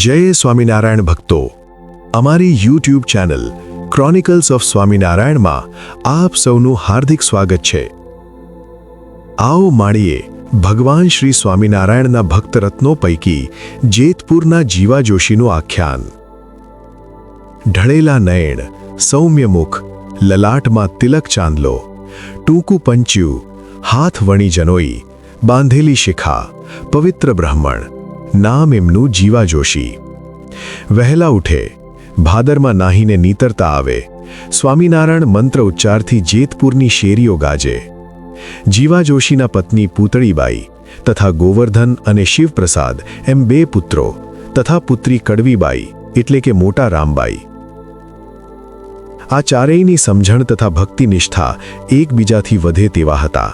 જય સ્વામિનારાયણ ભક્તો, અમારી યુટ્યુબ ચેનલ ક્રોનિકલ્સ ઓફ સ્વામિનારાયણમાં આપ સૌનું હાર્દિક સ્વાગત છે. આવો માણીએ ભગવાન શ્રી સ્વામિનારાયણના ભક્તરત્નો પૈકી જેતપુરના જીવા જોશીનું આખ્યાન. ઢળેલા નયન, સૌમ્ય મુખ, લલાટમાં તિલક ચાંદલો, ટૂંકું પંચ્યું, હાથ વણી જનોઈ, બાંધેલી શિખા, પવિત્ર બ્રાહ્મણ, નામ એમનું જીવા જોશી. વહેલા ઉઠે, ભાદરમાં નાહીને નીતરતા આવે, સ્વામિનારાયણ મંત્ર ઉચ્ચારથી જેતપુરની શેરીઓ ગાજે. જીવા જોશીના પત્ની પૂતળીબાઈ તથા ગોવર્ધન અને શિવપ્રસાદ એમ બે પુત્રો તથા પુત્રી કડવીબાઈ એટલે કે મોટા રામબાઈ. આ ચારેયની સમજણ તથા ભક્તિ નિષ્ઠા એકબીજાથી વધે તેવા હતા.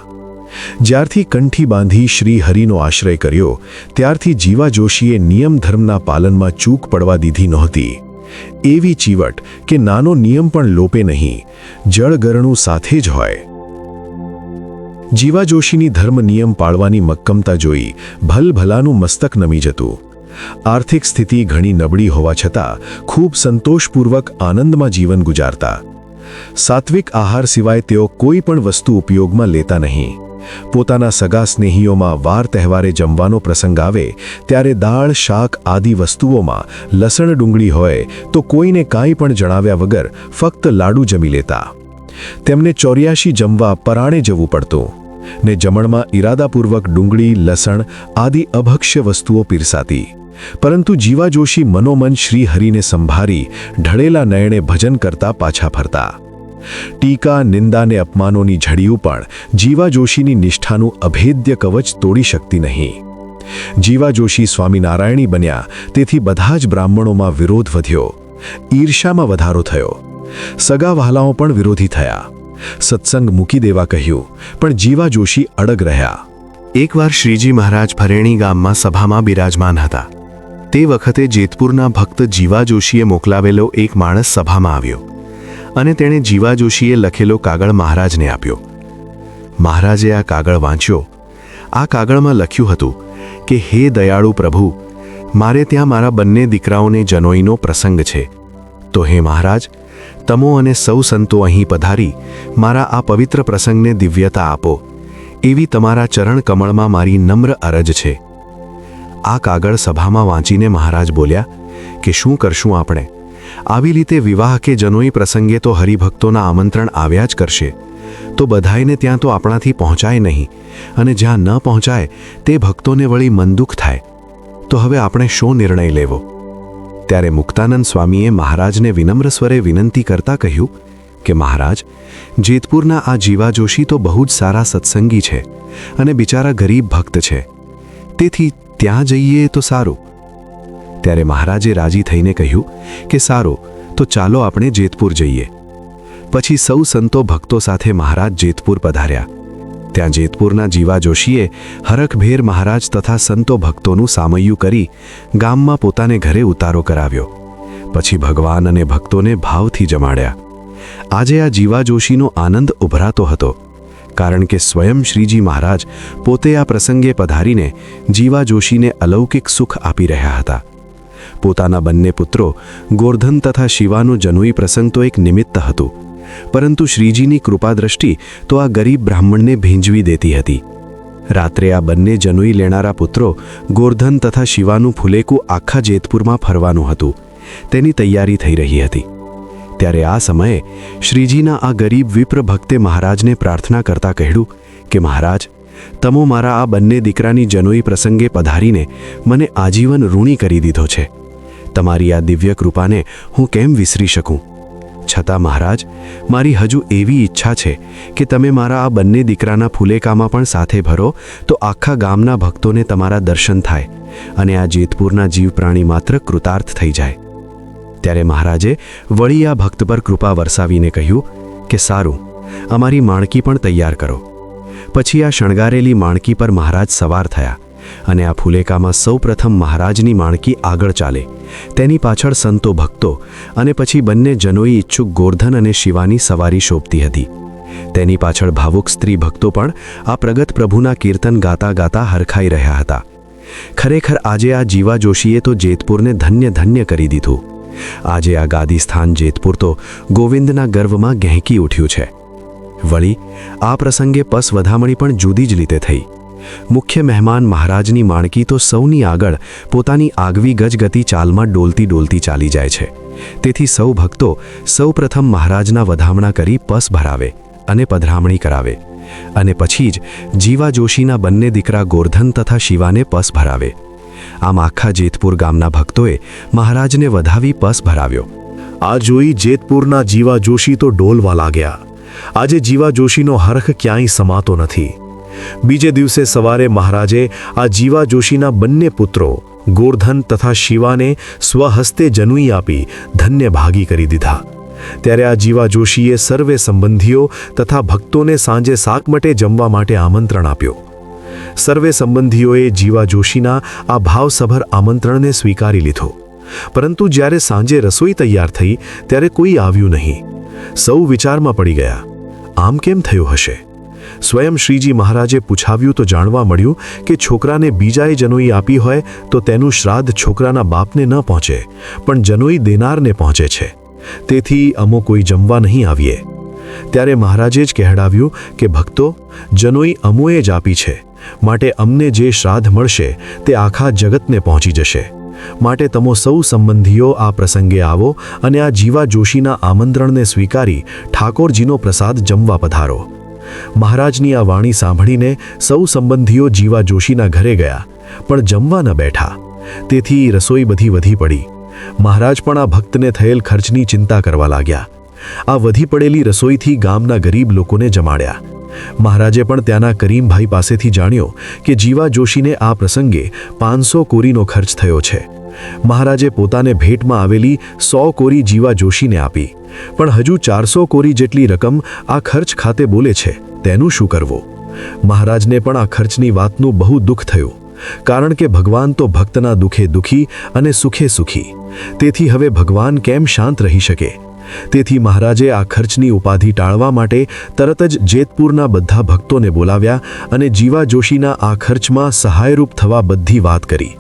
જ્યારથી કંઠી બાંધી શ્રી હરિનો આશ્રય કર્યો ત્યારથી જીવા જોશીએ નિયમ ધર્મના પાલનમાં ચૂક પડવા દીધી નહોતી. એવી ચીવટ કે નાનો નિયમ પણ લોપે નહીં, જળગરણું સાથે જ હોય. જીવા જોશીની ધર્મ નિયમ પાળવાની મક્કમતા જોઈ ભલભલાનું મસ્તક નમી જતું. આર્થિક સ્થિતિ ઘણી નબળી હોવા છતાં ખૂબ સંતોષપૂર્વક આનંદમાં જીવન ગુજારતા. સાત્વિક આહાર સિવાય તેઓ કોઈ પણ વસ્તુ ઉપયોગમાં લેતા નહીં. પોતાના સગા સ્નેહીઓમાં વાર તહેવારે જમવાનો પ્રસંગ આવે ત્યારે દાળ શાક આદિ વસ્તુઓમાં લસણ ડુંગળી હોય તો કોઈને કાંઈ પણ જણાવ્યા વગર ફક્ત લાડુ જમી લેતા. તેમને 84 જમવા પરાણે જવું પડતું ને જમણમાં ઇરાદાપૂર્વક ડુંગળી લસણ આદિ અભક્ષ્ય વસ્તુઓ પીરસાતી. પરંતુ જીવા જોશી મનોમન શ્રી હરિને સંભારી ઢળેલા નયણે ભજન કરતા પાછા ફરતા. ટીકા નિંદા ને અપમાનોની ઝડીયું પણ જીવા જોશીની નિષ્ઠાનું અભેદ્ય કવચ તોડી શકતી નહીં. જીવા જોશી સ્વામિનારાયણી બન્યા તેથી બધા જ બ્રાહ્મણોમાં વિરોધ વધ્યો, ઈર્ષ્યામાં વધારો થયો. સગા વહાલાઓ પણ વિરોધી થયા. સત્સંગ મૂકી દેવા કહ્યું, પણ જીવા જોશી અડગ રહ્યા. એકવાર શ્રીજી મહારાજ ફરેણી ગામમાં સભામાં બિરાજમાન હતા. તે વખતે જેતપુરના ભક્ત જીવા જોશીએ મોકલાવેલો એક માણસ સભામાં આવ્યો અને તેણે જીવા જોશીએ લખેલો કાગળ મહારાજને આપ્યો. મહારાજે આ કાગળ વાંચ્યો. આ કાગળમાં લખ્યું હતું કે હે દયાળુ પ્રભુ, મારે ત્યાં મારા બંને દીકરાઓને જનોઈનો પ્રસંગ છે. તો હે મહારાજ, તમો અને સૌ સંતો અહીં પધારી મારા આ પવિત્ર પ્રસંગને દિવ્યતા આપો, એવી તમારા ચરણ કમળમાં મારી નમ્ર અરજ છે. આ કાગળ સભામાં વાંચીને મહારાજ બોલ્યા કે શું કરશું આપણે? આવી રીતે વિવાહ કે જનોઈ પ્રસંગે તો હરિભક્તોના આમંત્રણ આવ્યા જ કરશે, તો બધાઈને ત્યાં તો આપણાથી પહોંચાય નહીં, અને જ્યાં ન પહોંચાય તે ભક્તોને વળી મનદુખ થાય. તો હવે આપણે શો નિર્ણય લેવો? ત્યારે મુક્તાનંદ સ્વામીએ મહારાજને વિનમ્ર સ્વરે વિનંતી કરતા કહ્યું કે મહારાજ, જેતપુરના આ જીવા જોશી તો બહુ જ સારા સત્સંગી છે અને બિચારા ગરીબ ભક્ત છે, તેથી ત્યાં જઈએ તો સારું. ત્યારે મહારાજે રાજી થઈને કહ્યું કે સારું, તો ચાલો આપણે જેતપુર જઈએ. પછી સૌ સંતો ભક્તો સાથે મહારાજ જેતપુર પધાર્યા. ત્યાં જેતપુરના જીવા જોશીએ હરખભેર મહારાજ તથા સંતો ભક્તોનું સામૈયું કરી ગામમાં પોતાને ઘરે ઉતારો કરાવ્યો. પછી ભગવાન અને ભક્તોને ભાવથી જમાડ્યા. આજે આ જીવા જોશીનો આનંદ ઉભરાતો હતો, કારણ કે સ્વયં શ્રીજી મહારાજ પોતે આ પ્રસંગે પધારીને જીવા જોશીને અલૌકિક સુખ આપી રહ્યા હતા. પોતાના બંને પુત્રો ગોર્ધન તથા શિવાનો જનોઈ પ્રસંગ તો એક નિમિત્ત હતું, પરંતુ શ્રીજીની કૃપા દ્રષ્ટિ તો આ ગરીબ બ્રાહ્મણને ભીંજવી દેતી હતી. રાત્રે આ બંને જનોઈ લેનારા પુત્રો ગોર્ધન તથા શિવાનું ફુલેકું આખા જેતપુરમાં ફરવાનું હતું, તેની તૈયારી થઈ રહી હતી. ત્યારે આ સમયે શ્રીજીના આ ગરીબ વિપ્ર ભક્તે મહારાજને પ્રાર્થના કરતા કહ્યું કે મહારાજ, તમો મારા આ બંને દીકરાની જનોઈ પ્રસંગે પધારીને મને આજીવન ઋણી કરી દીધો છે. તમારી આ દિવ્ય કૃપાને હું કેમ વિસરી શકું? છતાં મહારાજ, મારી હજુ એવી ઈચ્છા છે કે તમે મારા આ બંને દીકરાના ફુલેકામાં પણ સાથે ભરો, તો આખા ગામના ભક્તોને તમારા દર્શન થાય અને આ જેતપુરના જીવ પ્રાણી માત્ર કૃતાર્થ થઈ જાય. ત્યારે મહારાજે વળી આ ભક્ત પર કૃપા વરસાવીને કહ્યું કે સારું, અમારી માણકી પણ તૈયાર કરો. પછી આ શણગારેલી માણકી પર મહારાજ સવાર થયા અને આ ફુલેકામાં સૌપ્રથમ મહારાજની માણકી આગળ ચાલે, તેની પાછળ સંતો ભક્તો અને પછી બંને જનોઈ ઈચ્છુક ગોર્ધન અને શિવાની સવારી શોભતી હતી. તેની પાછળ ભાવુક સ્ત્રી ભક્તો પણ આ પ્રગટ પ્રભુના કીર્તન ગાતા ગાતા હરખાઈ રહ્યા હતા. ખરેખર આજે આ જીવા જોશીએ તો જેતપુરને ધન્ય ધન્ય કરી દીધું. આજે આ ગાદી સ્થાન જેતપુર તો ગોવિંદના ગર્વમાં ગહેકી ઉઠ્યું છે. વળી આ પ્રસંગે પસ વધામણી પણ જુદી જ રીતે થઈ. મુખ્ય મહેમાન મહારાજની માણકી તો સૌની આગળ પોતાની આગવી ગજગતી ચાલમાં ડોલતી ડોલતી ચાલી જાય છે. તેથી સૌ ભક્તો સૌપ્રથમ મહારાજના વધામણા કરી પસ ભરાવે અને પધરામણી કરાવે અને પછી જ જીવા જોશીના બંને દીકરા ગોરધન તથા શિવાને પસ ભરાવે. આમ આખા જેતપુર ગામના ભક્તોએ મહારાજને વધાવી પસ ભરાવ્યો. આ જોઈ જેતપુરના જીવા જોશી તો ડોલવા લાગ્યા. આજે જીવા જોશીનો હરખ ક્યાંય સમાતો નથી. બીજે દિવસે સવારે મહારાજે આ જીવા જોશીના બંને પુત્રો ગોરધન તથા શિવાને સ્વહસ્તે જનુઈ આપી ધન્ય ભાગી કરી દીધા. ત્યારે આ જીવા જોશીએ સર્વે સંબંધીઓ તથા ભક્તોને સાંજે સાકમટે જમવા માટે આમંત્રણ આપ્યો. સર્વે સંબંધીઓએ જીવા જોશીના આ ભાવસભર આમંત્રણને સ્વીકારી લીધો. પરંતુ જ્યારે સાંજે રસોઈ તૈયાર થઈ ત્યારે કોઈ આવ્યું નહીં. સૌ વિચારમાં પડી ગયા. આમ કેમ થયું હશે? સ્વયં શ્રીજી મહારાજે પૂછાવ્યું તો જાણવા મળ્યું કે છોકરાને બીજાએ જનોઈ આપી હોય તો તેનું શ્રાદ્ધ છોકરાના બાપને ન પહોંચે, પણ જનોઈ દેનારને પહોંચે છે. તેથી અમો કોઈ જમવા નહીં આવીએ. ત્યારે મહારાજે જ કહેડાવ્યું કે ભક્તો, જનોઈ અમોએ જ આપી છે, માટે અમને જે શ્રાદ્ધ મળશે તે આખા જગતને પહોંચી જશે. માટે તમો સૌ સંબંધીઓ આ પ્રસંગે આવો અને આ જીવા જોશીના આમંત્રણને સ્વીકારી ઠાકોરજીનો પ્રસાદ જમવા પધારો. મહારાજની આ વાણી સાંભળીને સૌ સંબંધીઓ જીવા જોશીના ઘરે ગયા, પણ જમવા ન બેઠા. તેથી રસોઈ બધી વધી પડી. મહારાજ પણ આ ભક્તને થયેલ ખર્ચની ચિંતા કરવા લાગ્યા. આ વધી પડેલી રસોઈથી ગામના ગરીબ લોકોને જમાડ્યા. મહારાજે પણ ત્યાંના કરીમભાઈ પાસેથી જાણ્યો કે જીવા જોશીને આ પ્રસંગે 500 કોરીનો ખર્ચ થયો છે. મહારાજે પોતાને ભેટમાં આવેલી 100 કોરી જીવા જોશીને આપી, પણ હજુ 400 કોરી જેટલી રકમ આ ખર્ચ ખાતે બોલે છે. તેનું શું કરવું? મહારાજને પણ આ ખર્ચની વાતનું બહુ દુઃખ થયું, કારણ કે ભગવાન તો ભક્તના દુઃખે દુઃખી અને સુખે સુખી. તેથી હવે ભગવાન કેમ શાંત રહી શકે? તેથી મહારાજે આ ખર્ચની ઉપાધિ ટાળવા માટે તરત જ જેતપુરના બધા ભક્તોને બોલાવ્યા અને જીવા જોશીના આ ખર્ચમાં સહાયરૂપ થવા બધી વાત કરી.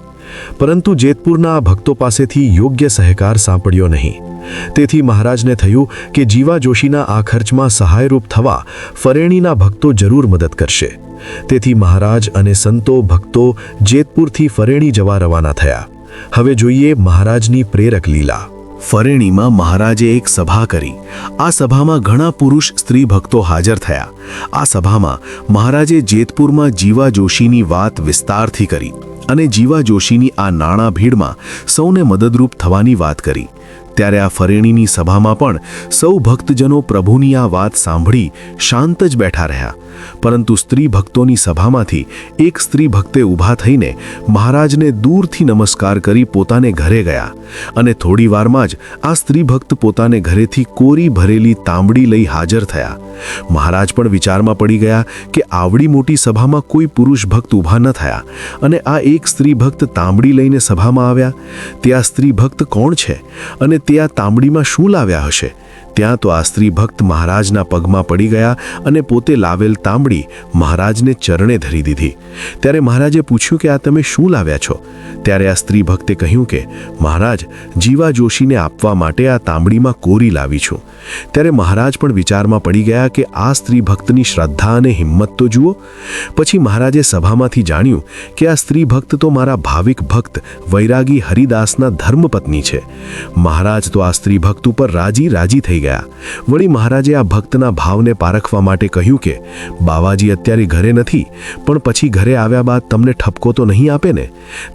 પરંતુ જેતપુરના આ ભક્તો પાસેથી યોગ્ય સહકાર સાંપડ્યો નહીં. તેથી મહારાજને થયું કે જીવા જોશીના આ ખર્ચમાં સહાયરૂપ થવા ફરેણીના ભક્તો જરૂર મદદ કરશે. તેથી મહારાજ અને સંતો ભક્તો જેતપુરથી ફરેણી જવા રવાના થયા. હવે જોઈએ મહારાજની પ્રેરક લીલા. ફરેણીમાં મહારાજે એક સભા કરી. આ સભામાં ઘણા પુરુષ સ્ત્રી ભક્તો હાજર થયા. આ સભામાં મહારાજે જેતપુરમાં જીવા જોશીની વાત વિસ્તારથી કરી અને જીવા જોશીની આ નાણાં ભીડમાં સૌને મદદરૂપ થવાની વાત કરી. ત્યારે આ ફરેણીની સભામાં પણ સૌ ભક્તજનો પ્રભુની આ વાત સાંભળી શાંત જ બેઠા રહ્યા. પરંતુ સ્ત્રી ભક્તોની સભામાંથી એક સ્ત્રી ભક્તે ઊભા થઈને મહારાજને દૂરથી નમસ્કાર કરી પોતાને ઘરે ગયા અને થોડી વારમાં જ આ સ્ત્રી ભક્ત પોતાને ઘરેથી કોરી ભરેલી તાંબડી લઈ હાજર થયા. મહારાજ પણ વિચારમાં પડી ગયા કે આવડી મોટી સભામાં કોઈ પુરુષ ભક્ત ઊભા ન થયા અને આ એક સ્ત્રી ભક્ત તાંબડી લઈને સભામાં આવ્યા. તે આ સ્ત્રી ભક્ત કોણ છે અને તે આ તાંબડીમાં શું લાવ્યા હશે? ત્યાં તો આ સ્ત્રી ભક્ત મહારાજના પગમાં પડી ગયા અને પોતે લાવેલ તાંબડી મહારાજને ચરણે ધરી દીધી. ત્યારે મહારાજે પૂછ્યું કે આ તમે શું લાવ્યા છો? ત્યારે આ સ્ત્રી ભક્તે કહ્યું કે મહારાજ, જીવા જોશીને આપવા માટે આ તાંબડીમાં કોરી લાવી છું. ત્યારે મહારાજ પણ વિચારમાં પડી ગયા કે આ સ્ત્રી ભક્તની શ્રદ્ધા અને હિંમત તો જુઓ. પછી મહારાજે સભામાંથી જાણ્યું કે આ સ્ત્રી ભક્ત તો મારા ભાવિક ભક્ત વૈરાગી હરિદાસના ધર્મપત્ની છે. મહારાજ તો આ સ્ત્રી ભક્ત ઉપર રાજી થઈ ગયા. વળી મહારાજે આ ભક્તના ભાવને પારખવા માટે કહ્યું કે બાવાજી અત્યારે ઘરે નથી, પણ પછી ઘરે આવ્યા બાદ તમને ઠપકો તો નહીં આપે ને?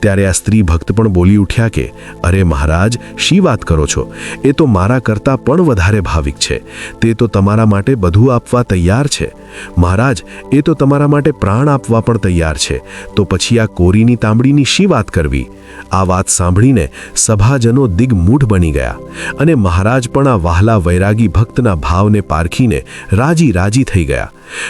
ત્યારે આ સ્ત્રી ભક્ત પણ બોલી ઉઠ્યા કે અરે મહારાજ, શી વાત કરો છો? એ તો મારા કરતાં પણ વધારે ભાવિક છે. તે તો તમારા માટે બધું આપવા તૈયાર છે. મહારાજ, એ તો તમારા માટે પ્રાણ આપવા પણ તૈયાર છે. તો પછી આ કોરીની તાંબડીની શી વાત કરવી? આ વાત સાંભળીને સભાજનો દિગ્મૂઢ બની ગયા અને મહારાજ પણ આ વહાલા વૈરાગી ભક્તના ભાવને પારખીને રાજી થઈ ગયા.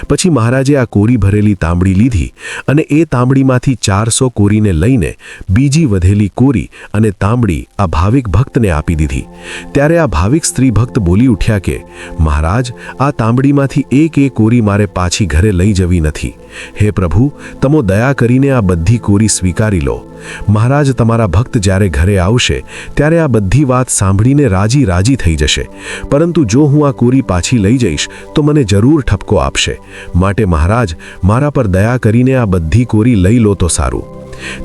પછી મહારાજે આ કોરી ભરેલી તાંબડી લીધી અને એ તાંબડીમાંથી 400 કોરીને લઈને બીજી વધેલી કોરી અને તાંબડી આ ભાવિક ભક્તને આપી દીધી. ત્યારે આ ભાવિક સ્ત્રી ભક્ત બોલી ઉઠ્યા કે મહારાજ, આ તાંબડીમાંથી એક કોરી મારે તમારે પાછી ઘરે લઈ જવી નથી. હે પ્રભુ, તમો દયા કરીને આ બધી કોરી સ્વીકારી લો. મહારાજ, તમારા ભક્ત જ્યારે ઘરે આવશે ત્યારે આ બધી વાત સાંભળીને રાજી રાજી થઈ જશે. પરંતુ જો હું આ કોરી પાછી લઈ જઈશ તો મને જરૂર ઠપકો આપશે. માટે મહારાજ, મારા પર દયા કરીને આ બધી કોરી લઈ લો તો સારું.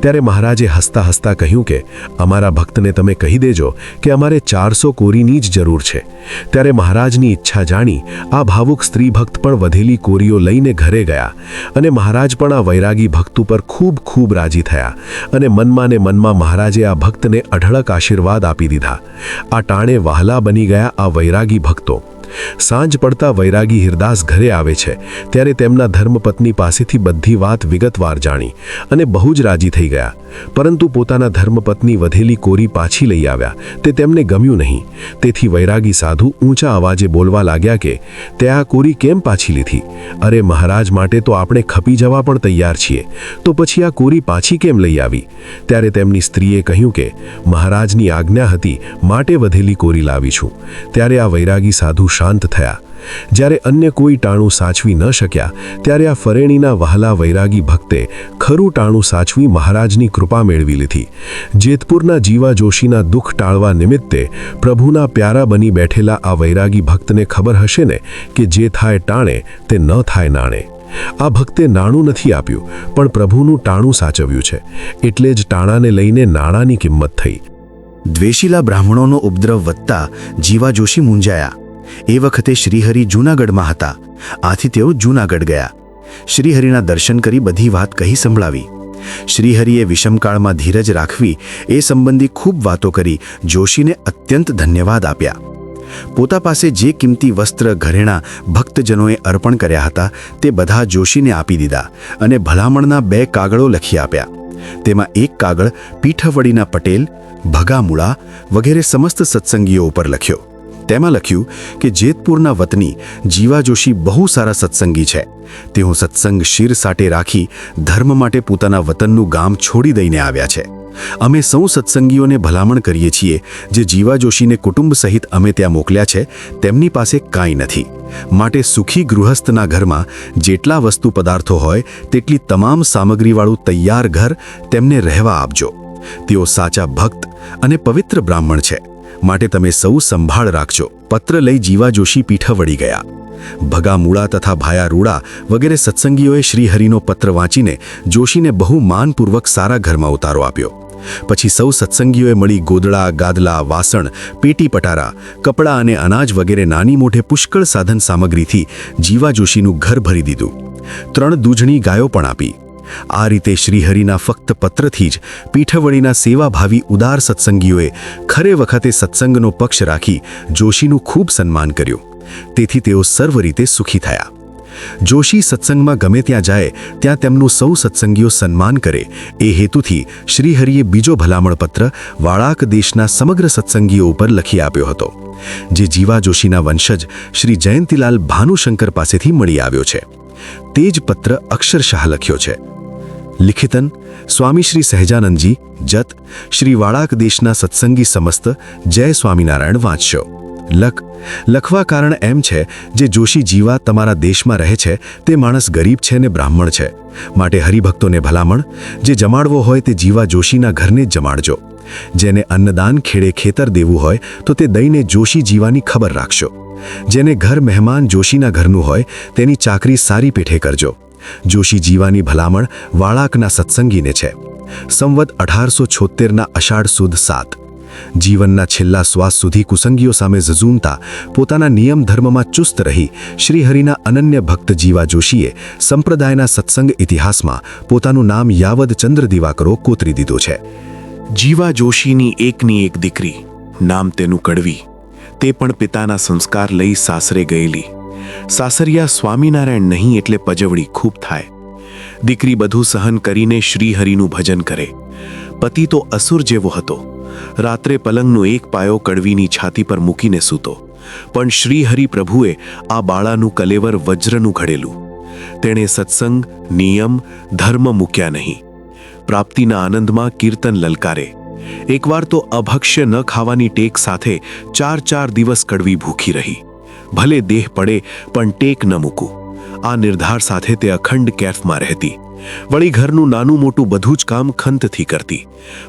ત્યારે મહારાજે હસતા હસતા કહ્યું કે અમારા ભક્તને તમે કહી દેજો કે અમારે 400 કોરીની જ જરૂર છે. ત્યારે મહારાજની ઈચ્છા જાણી આ ભાવુક સ્ત્રી ભક્ત પણ વધેલી કોરીઓ લઈને ઘરે ગયા અને મહારાજ પણ આ વૈરાગી ભક્ત ઉપર ખૂબ ખૂબ રાજી થયા અને મનમાં ને મનમાં મહારાજે આ ભક્તને અઢળક આશીર્વાદ આપી દીધા. આ ટાણે વહાલા બની ગયા આ વૈરાગી ભક્તો. સાંજ પડતા વૈરાગી હિરદાસ ઘરે આવે છે ત્યારે તેમના ધર્મપત્ની પાસેથી બધી વાત વિગતવાર જાણી અને બહુ જ રાજી થઈ ગયા. પરંતુ પોતાના ધર્મપત્ની વધેલી કોરી પાછી લઈ આવ્યા તે તેમને ગમ્યું નહીં. તેથી વૈરાગી સાધુ ઊંચા અવાજે બોલવા લાગ્યા કે તે આ કોરી કેમ પાછી લીધી? અરે મહારાજ, માટે તો આપણે ખપી જવા પણ તૈયાર છીએ, તો પછી આ કોરી પાછી કેમ લઈ આવી? ત્યારે તેમની સ્ત્રીએ કહ્યું કે મહારાજની આજ્ઞા હતી માટે વધેલી કોરી લાવી છું. ત્યારે આ વૈરાગી સાધુ શાંત થયા. જ્યારે અન્ય કોઈ ટાણું સાચવી ન શક્યા ત્યારે આ ફરેણીના વહાલા વૈરાગી ભક્તે ખરું ટાણું સાચવી મહારાજની કૃપા મેળવી લીધી. જેતપુરના જીવા જોશીના દુઃખ ટાળવા નિમિત્તે પ્રભુના પ્યારા બની બેઠેલા આ વૈરાગી ભક્તને ખબર હશે ને કે જે થાય ટાણે તે ન થાય નાણે. આ ભક્તે નાણું નથી આપ્યું પણ પ્રભુનું ટાણું સાચવ્યું છે. એટલે જ ટાણાને લઈને નાણાંની કિંમત થઈ. દ્વેષીલા બ્રાહ્મણોનો ઉપદ્રવ વધતા જીવા જોશી મૂંઝાયા. એ વખતે શ્રીહરિ જૂનાગઢમાં હતા. આથી તેઓ જૂનાગઢ ગયા. શ્રીહરિના દર્શન કરી બધી વાત કહી સંભળાવી. શ્રીહરિએ વિષમકાળમાં ધીરજ રાખવી એ સંબંધી ખૂબ વાતો કરી જોશીને અત્યંત ધન્યવાદ આપ્યા. પોતા પાસે જે કિંમતી વસ્ત્ર ઘરેણાં ભક્તજનોએ અર્પણ કર્યા હતા તે બધા જોશીને આપી દીધા અને ભલામણના 2 કાગળો લખી આપ્યા. તેમાં એક કાગળ પીઠવડીના પટેલ, ભગામુળા વગેરે સમસ્ત સત્સંગીઓ ઉપર લખ્યો. તેમાં લખ્યું કે જેતપુરના વતની જીવા જોશી બહુ સારા સત્સંગી છે. તેઓ સત્સંગ શિર સાટે રાખી ધર્મ માટે પોતાના વતનનું ગામ છોડી દઈને આવ્યા છે. અમે સૌ સત્સંગીઓને ભલામણ કરીએ છીએ જે જીવા જોશીને કુટુંબ સહિત અમે ત્યાં મોકલ્યા છે તેમની પાસે કાંઈ નથી. માટે સુખી ગૃહસ્થના ઘરમાં જેટલા વસ્તુ પદાર્થો હોય તેટલી તમામ સામગ્રીવાળું તૈયાર ઘર તેમને રહેવા આપજો. તેઓ સાચા ભક્ત અને પવિત્ર બ્રાહ્મણ છે. માટે તમે સૌ સંભાળ રાખજો. પત્ર લઈ જીવા જોશી પીઠ વળી ગયા. ભગામૂળા તથા ભાયા રૂડા વગેરે સત્સંગીઓએ શ્રીહરિનો પત્ર વાંચીને જોશીને બહુ માનપૂર્વક સારા ઘરમાં ઉતારો આપ્યો. પછી સૌ સત્સંગીઓએ મળી ગોદડા, ગાદલા, વાસણ, પેટી પટારા, કપડાં અને અનાજ વગેરે નાની મોટે પુષ્કળ સાધન સામગ્રીથી જીવા જોશીનું ઘર ભરી દીધું. 3 દૂધણી ગાયો પણ આપી. આ રીતે શ્રીહરિના ફક્ત પત્રથી જ પીઠવડીના સેવાભાવી ઉદાર સત્સંગીઓએ ખરે વખતે સત્સંગનો પક્ષ રાખી જોશીનું ખૂબ સન્માન કર્યું. તેથી તેઓ સર્વ રીતે સુખી થયા. જોશી સત્સંગમાં ગમે ત્યાં જાય ત્યાં તેમનું સૌ સત્સંગીઓ સન્માન કરે એ હેતુથી શ્રીહરિએ બીજો ભલામણ પત્ર વાળાક દેશના સમગ્ર સત્સંગીઓ ઉપર લખી આપ્યો હતો, જે જીવા જોશીના વંશજ શ્રી જયંતીલાલ ભાનુશંકર પાસેથી મળી આવ્યો છે. તે જ પત્ર અક્ષરશઃ લખ્યો છે. લિખિતન સ્વામી શ્રી સહજાનંદજી જત શ્રી વાળાક દેશના સત્સંગી સમસ્ત જય સ્વામિનારાયણ વાંચશો. લખવા કારણ એમ છે જે જોશી જીવા તમારા દેશમાં રહે છે તે માણસ ગરીબ છે ને બ્રાહ્મણ છે. માટે હરિભક્તોને ભલામણ, જે જમાડવો હોય તે જીવા જોશીના ઘરને જ જમાડજો. જેને અન્નદાન ખેડે ખેતર દેવું હોય તો તે દઈને જોશી જીવાની ખબર રાખશો. જેને ઘર મહેમાન જોશીના ઘરનું હોય તેની ચાકરી સારી પેઠે કરજો. જોશી જીવાની ભલામણ વાળાકના સત્સંગીને છે. સંવત 1876ના અષાઢ સુદ 7. જીવનના છેલ્લા શ્વાસ સુધી કુસંગીઓ સામે ઝઝૂમતા પોતાના નિયમ ધર્મમાં ચુસ્ત રહી શ્રીહરિના અનન્ય ભક્ત જીવા જોશીએ સંપ્રદાયના સત્સંગ ઇતિહાસમાં પોતાનું નામ યાવદ ચંદ્ર દિવાકરો કોતરી દીધું છે. જીવા જોશીની એકની એક દીકરી, નામ તેનું કડવી, તે પણ પિતાના સંસ્કાર લઈ સાસરે ગયેલી. સાસરિયા સ્વામિનારાયણ નહીં એટલે પજવડી ખૂબ થાય. દીકરી બધું સહન કરીને શ્રીહરિનું ભજન કરે. પતિ તો અસુર જેવો હતો. રાત્રે પલંગનો એક પાયો કડવીની છાતી પર મૂકીને સૂતો. પણ શ્રીહરિ પ્રભુએ આ બાળાનું કલેવર વજ્રનું ઘડેલું. તેણે સત્સંગ, નિયમ, ધર્મ મૂક્યા નહીં. પ્રાપ્તિના આનંદમાં કીર્તન લલકારે. એકવાર તો અભક્ષ્ય ન ખાવાની ટેક સાથે 4 દિવસ કડવી ભૂખી રહી. ભલે દેહ પડે પણ ટેક ન મૂકું. આ નિર્ધાર સાથે તે અખંડ કેફમાં રહેતી. વળી ઘરનું નાનું મોટું બધું જ કામ ખંતથી કરતી.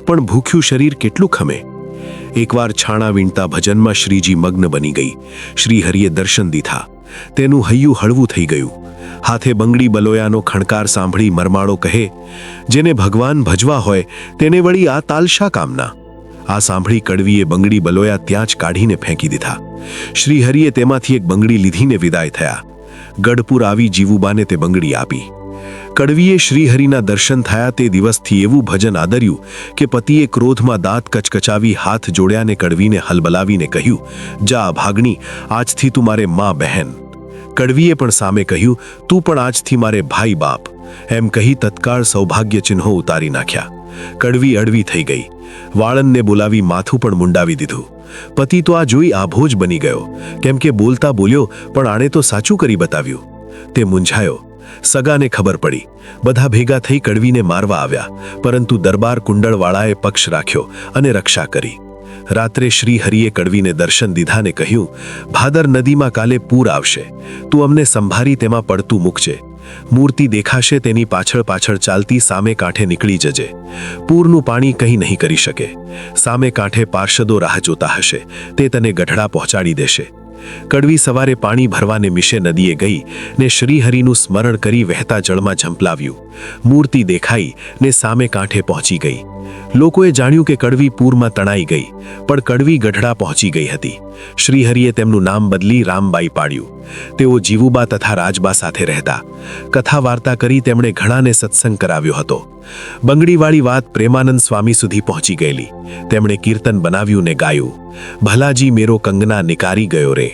પણ ભૂખ્યું શરીર કેટલું ખમે? એકવાર છાણા વીણતા ભજનમાં શ્રીજી મગ્ન બની ગઈ. શ્રીહરિએ દર્શન દીધા. તેનું હૈયું હળવું થઈ ગયું. હાથે બંગડી બલોયાનો ખણકાર સાંભળી મરમાળો કહે, જેને ભગવાન ભજવા હોય તેને વળી આ તાલશા કામના. આ સાંભળી કડવીએ બંગડી બલોયા ત્યાં જ કાઢીને ફેંકી દીધા. શ્રીહરિએ તેમાંથી એક બંગડી લીધીને વિદાય થયા. ગઢપુર આવી જીવુબાને તે બંગડી આપી. કડવીએ શ્રીહરિના દર્શન થયા તે દિવસથી એવું ભજન આદર્યું કે પતિએ ક્રોધમાં દાંત કચકચાવી હાથ જોડ્યાને કડવીને હલબલાવીને કહ્યું, જા ભાગણી, આજથી તું મારે માં બહેન. કડવીએ પણ સામે કહ્યું, તું પણ આજથી મારે ભાઈ બાપ. એમ કહી તત્કાળ સૌભાગ્ય ચિહ્નો ઉતારી નાખ્યા. કડવી અડવી થઈ ગઈ. વાળંદને બોલાવી માથું પણ મુંડાવી દીધું. પતિ તો આ જોઈ આભો જ બની ગયો, કેમ કે બોલતા બોલ્યો પણ આણે તો સાચું કરી બતાવ્યું. તે મૂંઝાયો. સગાને ખબર પડી. બધા ભેગા થઈ કડવીને મારવા આવ્યા, પરંતુ દરબાર કુંડળવાળાએ પક્ષ રાખ્યો અને રક્ષા કરી. રાત્રે શ્રીહરિએ કડવીને દર્શન દીધાને કહ્યું, ભાદર નદીમાં કાલે પૂર આવશે. તું અમને સંભારી તેમાં પડતું મૂકજે. મૂર્તિ દેખાશે તેની પાછળ પાછળ ચાલતી સામે કાંઠે નીકળી જજે. પૂરનું પાણી કંઈ નહીં કરી શકે. સામે કાંઠે પાર્ષદો રાહ જોતા હશે, તે તને ગઢડા પહોંચાડી દેશે. કડવી સવારે પાણી ભરવાને મિશે નદીએ ગઈ ને શ્રીહરિનું સ્મરણ કરી વહેતા જળમાં ઝંપલાવ્યું. મૂર્તિ દેખાઈ ને સામે કાંઠે પહોંચી ગઈ. લોકોએ જાણ્યું કે કડવી પૂરમાં તણાઈ ગઈ, પણ કડવી ગઢડા પહોંચી ગઈ હતી. શ્રીહરિએ તેમનું નામ બદલી રામબાઈ પાડ્યું. તેઓ જીવુબા તથા રાજબા સાથે રહેતા. કથા વાર્તા કરી તેમણે ઘણાને સત્સંગ કરાવ્યો હતો. બંગડીવાળી વાત પ્રેમાનંદ સ્વામી સુધી પહોંચી ગયેલી. તેમણે કીર્તન બનાવ્યું ને ગાયું, ભલાજી મેરો કંગના નિકારી ગયો રે.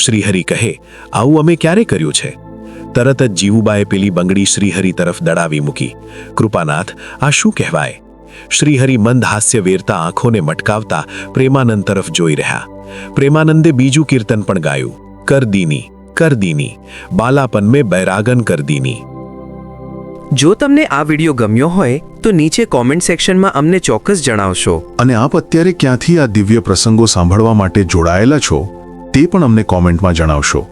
શ્રીહરિ કહે, આવું અમે ક્યારે કર્યું છે? તરત જ જીવુબાએ પેલી બંગડી શ્રીહરિ તરફ દડાવી મૂકી. કૃપાનાથ, આ શું કહેવાય? શ્રીહરિ મંદ હાસ્ય વેરતા આંખોને મટકાવતા પ્રેમાનંદ તરફ જોઈ રહ્યા. પ્રેમાનંદે બીજું કીર્તન પણ ગાયું, કર દીની બાલાપન મેં બૈરાગન કર દીની. જો તમને આ વિડીયો ગમ્યો હોય તો નીચે કોમેન્ટ સેક્શનમાં અમને ચોક્કસ જણાવશો. અને આપ અત્યારે ક્યાંથી આ દિવ્ય પ્રસંગો સાંભળવા માટે જોડાયેલા છો તે પણ અમને કોમેન્ટમાં જણાવશો.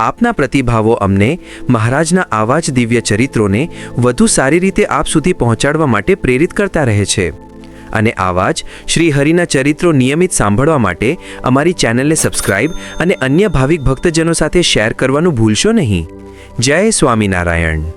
આપના પ્રતિભાવો અમને મહારાજના આવા જ દિવ્ય ચરિત્રોને વધુ સારી રીતે આપ સુધી પહોંચાડવા માટે પ્રેરિત કરતા રહે છે. અને આવા જ શ્રી હરિના ચરિત્રો નિયમિત સાંભળવા માટે અમારી ચેનલને સબસ્ક્રાઇબ અને અન્ય ભાવિક ભક્તજનો સાથે શેર કરવાનું ભૂલશો નહીં. જય સ્વામિનારાયણ.